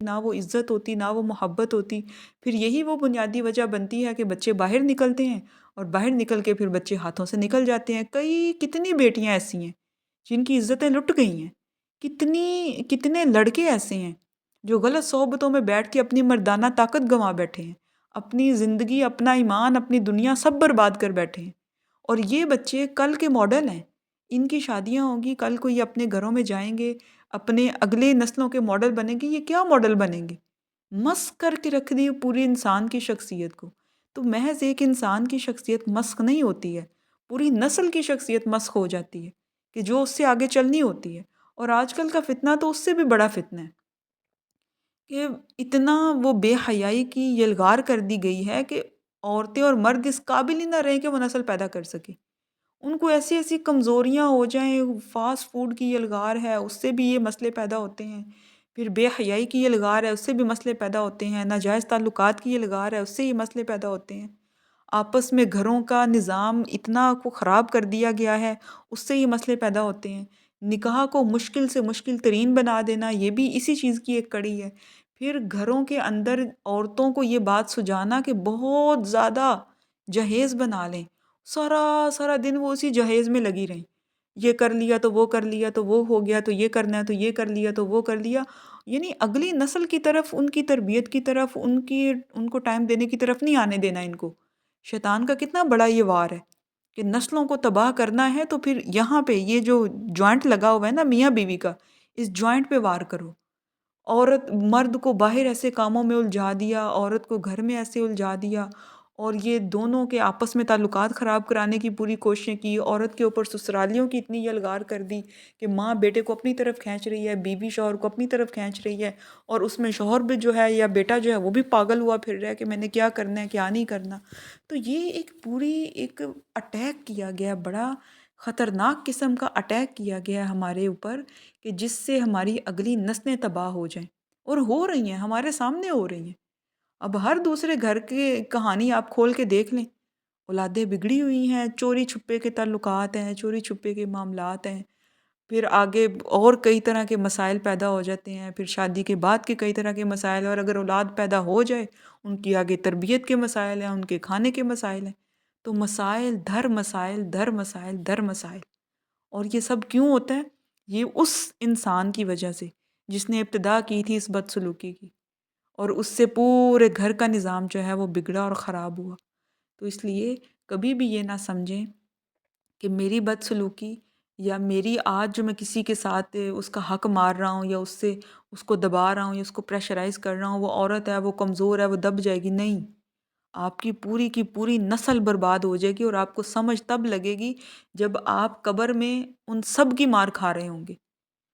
نہ وہ عزت ہوتی، نہ وہ محبت ہوتی، پھر یہی وہ بنیادی وجہ بنتی ہے کہ بچے باہر نکلتے ہیں اور باہر نکل کے پھر بچے ہاتھوں سے نکل جاتے ہیں۔ کتنی بیٹیاں ایسی ہیں جن کی عزتیں لٹ گئی ہیں، کتنے لڑکے ایسے ہیں جو غلط صحبتوں میں بیٹھ کے اپنی مردانہ طاقت گنوا بیٹھے ہیں، اپنی زندگی، اپنا ایمان، اپنی دنیا سب برباد کر بیٹھے ہیں۔ اور یہ بچے کل کے ماڈل ہیں، ان کی شادیاں ہوں گی، کل کو یہ اپنے گھروں میں جائیں گے، اپنے اگلے نسلوں کے ماڈل بنیں گے۔ یہ کیا ماڈل بنیں گے؟ مسخ کر کے رکھ دی پوری انسان کی شخصیت کو۔ تو محض ایک انسان کی شخصیت مسخ نہیں ہوتی ہے، پوری نسل کی شخصیت مسخ ہو جاتی ہے کہ جو اس سے آگے چلنی ہوتی ہے۔ اور آج کل کا فتنہ تو اس سے بھی بڑا فتنہ ہے کہ اتنا وہ بے حیائی کی یلغار کر دی گئی ہے کہ عورتیں اور مرد اس قابل ہی نہ رہیں کہ وہ نسل پیدا کر سکے۔ ان کو ایسی ایسی کمزوریاں ہو جائیں، فاسٹ فوڈ کی یلغار ہے اس سے بھی یہ مسئلے پیدا ہوتے ہیں، پھر بے حیائی کی یلغار ہے اس سے بھی مسئلے پیدا ہوتے ہیں، ناجائز تعلقات کی یلغار ہے اس سے یہ مسئلے پیدا ہوتے ہیں، آپس میں گھروں کا نظام اتنا کو خراب کر دیا گیا ہے اس سے یہ مسئلے پیدا ہوتے ہیں، نکاح کو مشکل سے مشکل ترین بنا دینا یہ بھی اسی چیز کی ایک کڑی ہے۔ پھر گھروں کے اندر عورتوں کو یہ بات سجانا کہ بہت زیادہ جہیز بنا لیں، سارا سارا دن وہ اسی جہیز میں لگی رہیں، یہ کر لیا تو وہ کر لیا تو وہ ہو گیا تو یہ کرنا ہے تو یہ کر لیا تو وہ کر لیا، یعنی اگلی نسل کی طرف، ان کی تربیت کی طرف، ان کو ٹائم دینے کی طرف نہیں آنے دینا۔ ان کو شیطان کا کتنا بڑا یہ وار ہے کہ نسلوں کو تباہ کرنا ہے، تو پھر یہاں پہ یہ جو جوائنٹ لگا ہوا ہے نا میاں بیوی کا، اس جوائنٹ پہ وار کرو۔ عورت مرد کو باہر ایسے کاموں میں الجھا دیا، عورت کو گھر میں ایسے الجھا دیا، اور یہ دونوں کے آپس میں تعلقات خراب کرانے کی پوری کوششیں کی، عورت کے اوپر سسرالیوں کی اتنی یلغار کر دی کہ ماں بیٹے کو اپنی طرف کھینچ رہی ہے، بیوی شوہر کو اپنی طرف کھینچ رہی ہے، اور اس میں شوہر بھی جو ہے یا بیٹا جو ہے وہ بھی پاگل ہوا پھر رہا ہے کہ میں نے کیا کرنا ہے کیا نہیں کرنا۔ تو یہ ایک پوری ایک اٹیک کیا گیا، بڑا خطرناک قسم کا اٹیک کیا گیا ہمارے اوپر کہ جس سے ہماری اگلی نسلیں تباہ ہو جائیں، اور ہو رہی ہیں، ہمارے سامنے ہو رہی ہیں۔ اب ہر دوسرے گھر کی کہانی آپ کھول کے دیکھ لیں، اولادیں بگڑی ہوئی ہیں، چوری چھپے کے تعلقات ہیں، چوری چھپے کے معاملات ہیں، پھر آگے اور کئی طرح کے مسائل پیدا ہو جاتے ہیں، پھر شادی کے بعد کے کئی طرح کے مسائل، اور اگر اولاد پیدا ہو جائے ان کی آگے تربیت کے مسائل ہیں، ان کے کھانے کے مسائل ہیں۔ تو مسائل در مسائل در مسائل در مسائل، اور یہ سب کیوں ہوتا ہے؟ یہ اس انسان کی وجہ سے جس نے ابتدا کی تھی اس بدسلوکی کی، اور اس سے پورے گھر کا نظام جو ہے وہ بگڑا اور خراب ہوا۔ تو اس لیے کبھی بھی یہ نہ سمجھیں کہ میری بدسلوکی یا میری آج جو میں کسی کے ساتھ اس کا حق مار رہا ہوں، یا اس کو دبا رہا ہوں، یا اس کو پریشرائز کر رہا ہوں، وہ عورت ہے، وہ کمزور ہے، وہ دب جائے گی۔ نہیں، آپ کی پوری نسل برباد ہو جائے گی، اور آپ کو سمجھ تب لگے گی جب آپ قبر میں ان سب کی مار کھا رہے ہوں گے۔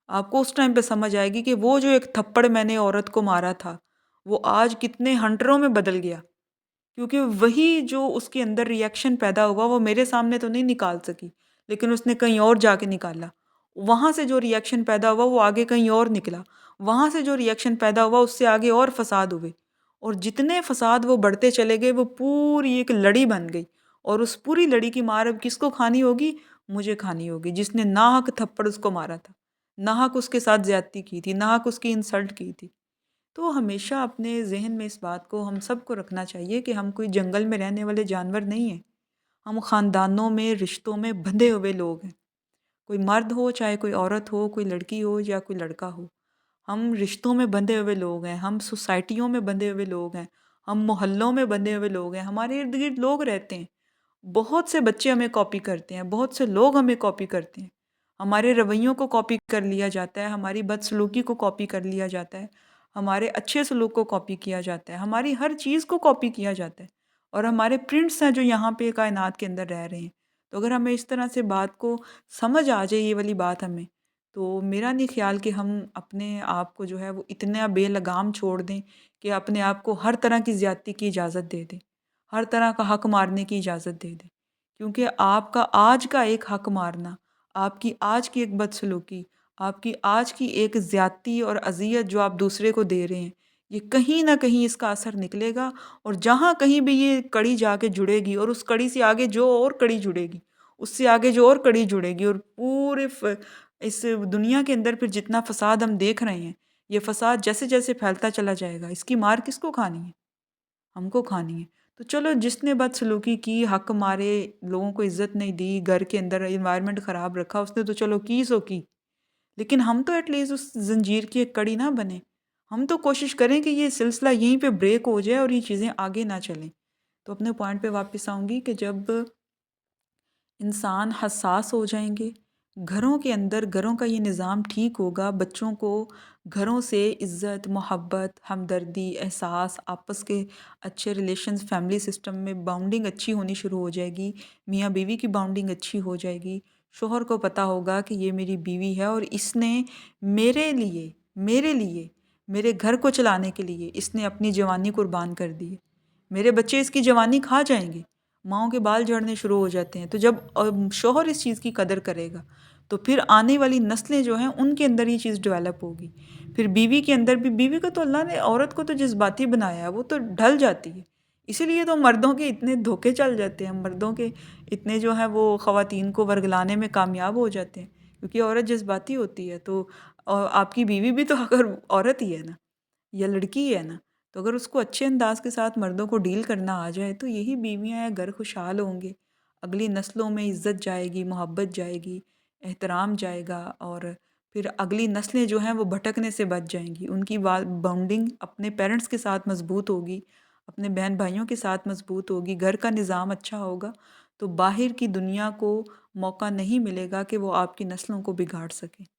آپ کو اس ٹائم پہ سمجھ آئے گی کہ وہ جو ایک تھپڑ میں نے عورت کو مارا تھا وہ آج کتنے ہنٹروں میں بدل گیا، کیونکہ وہی جو اس کے اندر ریاکشن پیدا ہوا وہ میرے سامنے تو نہیں نکال سکی، لیکن اس نے کہیں اور جا کے نکالا، وہاں سے جو ریاکشن پیدا ہوا وہ آگے کہیں اور نکلا، وہاں سے جو ریاکشن پیدا ہوا اس سے آگے اور فساد ہوئے، اور جتنے فساد وہ بڑھتے چلے گئے وہ پوری ایک لڑی بن گئی، اور اس پوری لڑی کی مار اب کس کو کھانی ہوگی؟ مجھے کھانی ہوگی، جس نے ناحق تھپڑ اس کو مارا تھا، ناحق اس کے ساتھ زیادتی کی تھی، ناحق اس کی انسلٹ کی تھی۔ تو ہمیشہ اپنے ذہن میں اس بات کو ہم سب کو رکھنا چاہیے کہ ہم کوئی جنگل میں رہنے والے جانور نہیں ہیں، ہم خاندانوں میں، رشتوں میں بندھے ہوئے لوگ ہیں، کوئی مرد ہو چاہے کوئی عورت ہو، کوئی لڑکی ہو یا کوئی لڑکا ہو، ہم رشتوں میں بندھے ہوئے لوگ ہیں، ہم سوسائٹیوں میں بندھے ہوئے لوگ ہیں، ہم محلوں میں بندھے ہوئے لوگ ہیں، ہمارے ارد گرد لوگ رہتے ہیں، بہت سے بچے ہمیں کاپی کرتے ہیں، بہت سے لوگ ہمیں کاپی کرتے ہیں، ہمارے رویوں کو کاپی کر لیا جاتا ہے، ہماری بدسلوکی کو کاپی کر لیا جاتا ہے، ہمارے اچھے سلوک کو کاپی کیا جاتا ہے، ہماری ہر چیز کو کاپی کیا جاتا ہے، اور ہمارے پرنٹس ہیں جو یہاں پہ کائنات کے اندر رہ رہے ہیں۔ تو اگر ہمیں اس طرح سے بات کو سمجھ آ جائے، یہ والی بات ہمیں، تو میرا نہیں خیال کہ ہم اپنے آپ کو جو ہے وہ اتنا بے لگام چھوڑ دیں کہ اپنے آپ کو ہر طرح کی زیادتی کی اجازت دے دیں، ہر طرح کا حق مارنے کی اجازت دے دیں، کیونکہ آپ کا آج کا ایک حق مارنا، آپ کی آج کی ایک بدسلوکی، آپ کی آج کی ایک زیادتی اور اذیت جو آپ دوسرے کو دے رہے ہیں، یہ کہیں نہ کہیں اس کا اثر نکلے گا، اور جہاں کہیں بھی یہ کڑی جا کے جڑے گی، اور اس کڑی سے آگے جو اور کڑی جڑے گی، اس سے آگے جو اور کڑی جڑے گی، اور پورے اس دنیا کے اندر پھر جتنا فساد ہم دیکھ رہے ہیں یہ فساد جیسے جیسے پھیلتا چلا جائے گا، اس کی مار کس کو کھانی ہے؟ ہم کو کھانی ہے۔ تو چلو جس نے بدسلوکی کی، حق مارے، لوگوں کو عزت نہیں دی، گھر کے اندر انوائرمنٹ خراب رکھا، اس نے تو چلو کی سو کی، لیکن ہم تو ایٹ لیسٹ اس زنجیر کی ایک کڑی نہ بنے۔ ہم تو کوشش کریں کہ یہ سلسلہ یہیں پہ بریک ہو جائے اور یہ چیزیں آگے نہ چلیں۔ تو اپنے پوائنٹ پہ واپس آؤں گی کہ جب انسان حساس ہو جائیں گے، گھروں کے اندر گھروں کا یہ نظام ٹھیک ہوگا، بچوں کو گھروں سے عزت، محبت، ہمدردی، احساس، آپس کے اچھے ریلیشنز، فیملی سسٹم میں باؤنڈنگ اچھی ہونی شروع ہو جائے گی، میاں بیوی کی باؤنڈنگ اچھی ہو جائے گی، شوہر کو پتہ ہوگا کہ یہ میری بیوی ہے اور اس نے میرے لیے میرے گھر کو چلانے کے لیے اس نے اپنی جوانی قربان کر دی ہے، میرے بچے اس کی جوانی کھا جائیں گے، ماؤں کے بال جھڑنے شروع ہو جاتے ہیں۔ تو جب شوہر اس چیز کی قدر کرے گا تو پھر آنے والی نسلیں جو ہیں ان کے اندر یہ چیز ڈیولپ ہوگی۔ پھر بیوی کے اندر بھی، بیوی کو تو اللہ نے، عورت کو تو جذباتی بنایا ہے، وہ تو ڈھل جاتی ہے۔ اسی لیے تو مردوں کے اتنے دھوکے چل جاتے ہیں، مردوں کے اتنے جو ہیں وہ خواتین کو ورگلانے میں کامیاب ہو جاتے ہیں، کیونکہ عورت جذباتی ہوتی ہے۔ تو آپ کی بیوی بھی تو اگر عورت ہی ہے نا، یا لڑکی ہے نا، تو اگر اس کو اچھے انداز کے ساتھ مردوں کو ڈیل کرنا آ جائے تو یہی بیویاں ہیں، گھر خوشحال ہوں گے، اگلی نسلوں میں عزت جائے گی، محبت جائے گی، احترام جائے گا، اور پھر اگلی نسلیں جو ہیں وہ بھٹکنے سے بچ جائیں گی، ان کی باؤنڈنگ اپنے پیرنٹس کے ساتھ مضبوط ہوگی، اپنے بہن بھائیوں کے ساتھ مضبوط ہوگی، گھر کا نظام اچھا ہوگا، تو باہر کی دنیا کو موقع نہیں ملے گا کہ وہ آپ کی نسلوں کو بگاڑ سکے۔